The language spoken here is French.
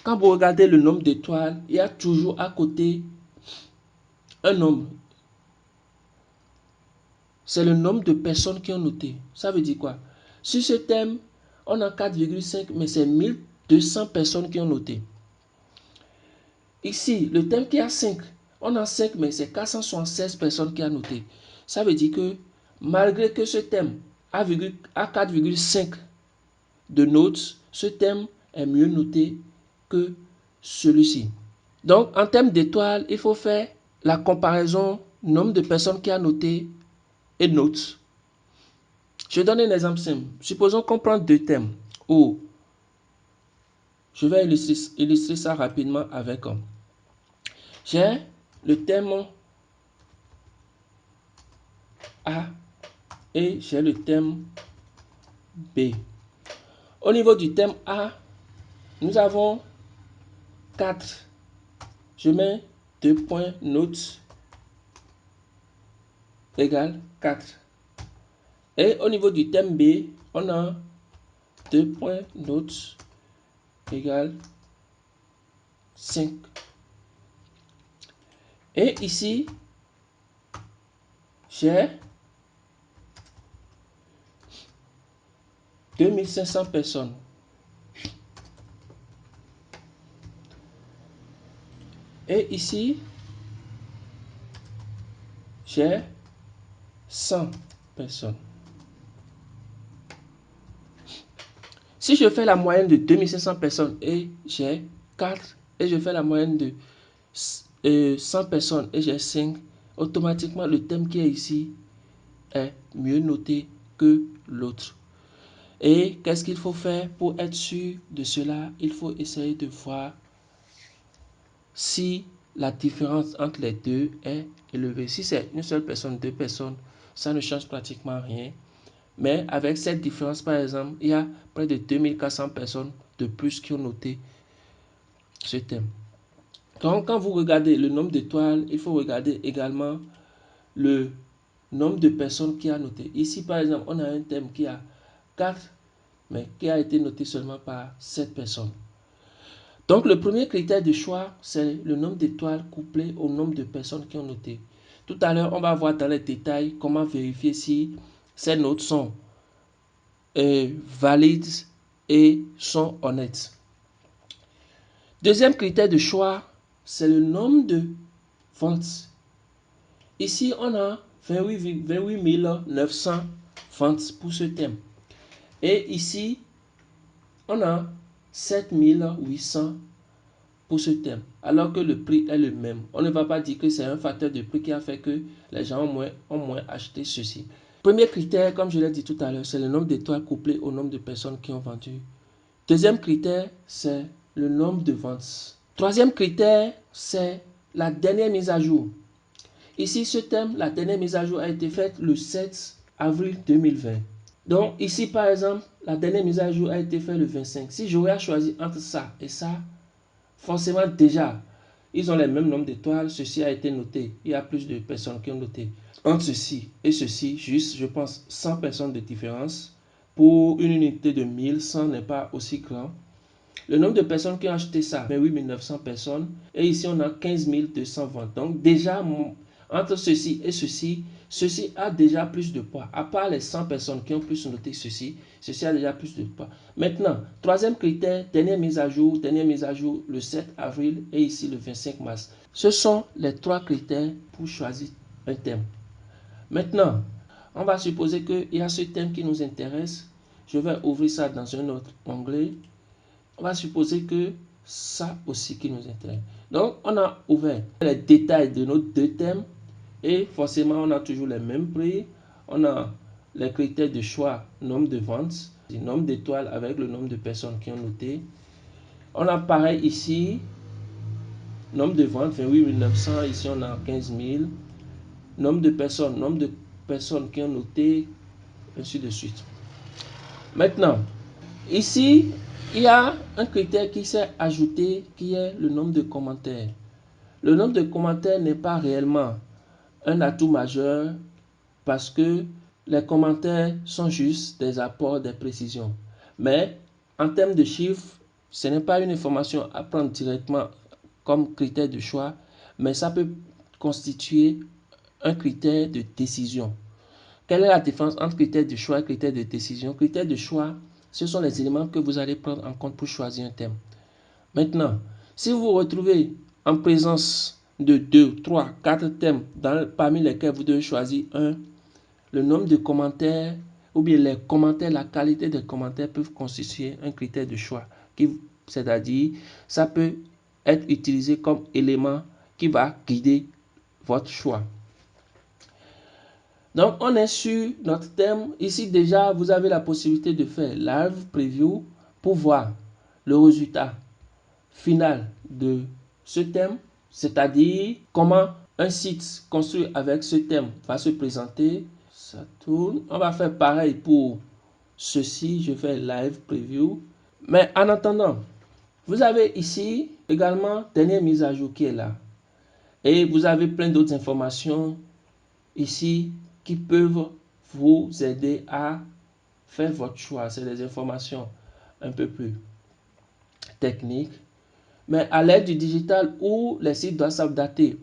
Quand vous regardez le nombre d'étoiles, il y a toujours à côté un nombre. C'est le nombre de personnes qui ont noté. Ça veut dire quoi? Sur ce thème, on a 4,5, mais c'est 1200 personnes qui ont noté. Ici, le thème qui a 5, on a 5, mais c'est 476 personnes qui ont noté. Ça veut dire que malgré que ce thème a 4,5 de notes, ce thème est mieux noté que celui-ci. Donc, en termes d'étoiles, il faut faire la comparaison nombre de personnes qui ont noté et notes. Je donne un exemple simple. Supposons qu'on prend deux thèmes. Je vais illustrer ça rapidement avec. J'ai le thème A et j'ai le thème B. Au niveau du thème A, nous avons 4. Je mets 2 points notes égale 4. Et au niveau du thème B, on a 2 points notes égale 5. Et ici, j'ai 2500 personnes. Et ici, j'ai 100 personnes. Si je fais la moyenne de 2500 personnes et j'ai 4, et je fais la moyenne de 100 personnes et j'ai 5, automatiquement le thème qui est ici est mieux noté que l'autre. Et qu'est-ce qu'il faut faire pour être sûr de cela? Il faut essayer de voir si la différence entre les deux est élevée. Si c'est une seule personne, deux personnes, ça ne change pratiquement rien. Mais avec cette différence, par exemple, il y a près de 2400 personnes de plus qui ont noté ce thème. Donc, quand vous regardez le nombre d'étoiles, il faut regarder également le nombre de personnes qui a noté. Ici, par exemple, on a un thème qui a 4, mais qui a été noté seulement par 7 personnes. Donc, le premier critère de choix, c'est le nombre d'étoiles couplé au nombre de personnes qui ont noté. Tout à l'heure, on va voir dans les détails comment vérifier si ces notes sont valides et sont honnêtes. Deuxième critère de choix, c'est le nombre de ventes. Ici, on a 28 900 ventes pour ce thème. Et ici, on a 7 800 pour ce thème, alors que le prix est le même. On ne va pas dire que c'est un facteur de prix qui a fait que les gens ont moins acheté ceci. Premier critère, comme je l'ai dit tout à l'heure, c'est le nombre d'étoiles couplé au nombre de personnes qui ont vendu. Deuxième critère, c'est le nombre de ventes. Troisième critère, c'est la dernière mise à jour. Ici, ce thème, la dernière mise à jour a été faite le 7 avril 2020. Donc ici, par exemple, la dernière mise à jour a été faite le 25. Si j'aurais choisi entre ça et ça, forcément déjà, ils ont les mêmes nombres d'étoiles. Ceci a été noté. Il y a plus de personnes qui ont noté. Entre ceci et ceci, juste, je pense, 100 personnes de différence. Pour une unité de 1000, 100 n'est pas aussi grand. Le nombre de personnes qui ont acheté ça, 28 900 personnes. Et ici, on a 15 200 ventes. Donc déjà, entre ceci et ceci, ceci a déjà plus de poids. À part les 100 personnes qui ont plus noté ceci, ceci a déjà plus de poids. Maintenant, troisième critère, dernière mise à jour le 7 avril et ici le 25 mars. Ce sont les trois critères pour choisir un thème. Maintenant, on va supposer qu'il y a ce thème qui nous intéresse. Je vais ouvrir ça dans un autre onglet. On va supposer que ça aussi qui nous intéresse. Donc, on a ouvert les détails de nos deux thèmes et forcément, on a toujours les mêmes prix. On a les critères de choix, nombre de ventes, nombre d'étoiles avec le nombre de personnes qui ont noté. On a pareil ici, nombre de ventes, 28 900. Ici, on a 15 000. Nombre de personnes qui ont noté, ainsi de suite. Maintenant, ici, il y a un critère qui s'est ajouté qui est le nombre de commentaires. Le nombre de commentaires n'est pas réellement un atout majeur parce que les commentaires sont juste des apports, des précisions. Mais en termes de chiffres, Ce n'est pas une information à prendre directement comme critère de choix, mais ça peut constituer un critère de décision. Quelle est la différence entre critère de choix et critère de décision? Critère de choix, ce sont les éléments que vous allez prendre en compte pour choisir un thème. Maintenant, si vous vous retrouvez en présence de 2, 3, 4 thèmes parmi lesquels vous devez choisir un, le nombre de commentaires ou bien les commentaires, la qualité des commentaires peuvent constituer un critère de choix. C'est-à-dire, ça peut être utilisé comme élément qui va guider votre choix. Donc, on est sur notre thème. Ici, déjà, vous avez la possibilité de faire live preview pour voir le résultat final de ce thème, c'est-à-dire comment un site construit avec ce thème va se présenter. Ça tourne. On va faire pareil pour ceci. Je fais live preview. Mais en attendant, vous avez ici également dernière mise à jour qui est là. Et vous avez plein d'autres informations ici qui peuvent vous aider à faire votre choix. C'est des informations un peu plus techniques. Mais à l'aide du digital où les sites doivent s'updater